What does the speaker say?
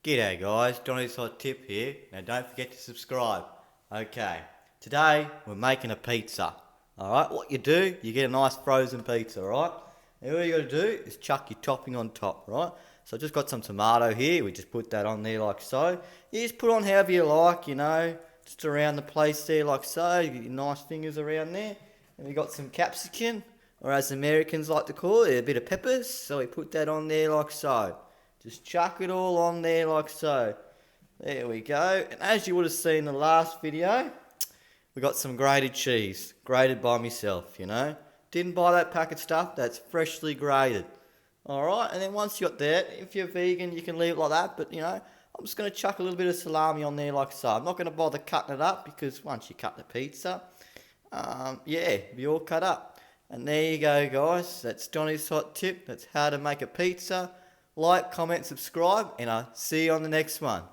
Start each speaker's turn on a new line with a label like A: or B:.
A: G'day guys, Johnny's Hot Tip here. Now don't forget to subscribe. Okay, today we're making a pizza. Alright, what you do, you get a nice frozen pizza, alright? Now all you gotta do is chuck your topping on top, right? So I just got some tomato here, we just put that on there like so. You just put on however you like, just around the place there like so. You get your nice fingers around there. And we got some capsicum, or as Americans like to call it, a bit of peppers. So we put that on there like so. Just chuck it all on there like so. There we go. And as you would have seen in the last video, we got some grated cheese. Grated by myself, Didn't buy that packet stuff, that's freshly grated. Alright, and then once you got that, if you're vegan, you can leave it like that. But, I'm just going to chuck a little bit of salami on there like so. I'm not going to bother cutting it up because once you cut the pizza, be all cut up. And there you go, guys. That's Johnny's Hot Tip. That's how to make a pizza. Like, comment, subscribe, and I'll see you on the next one.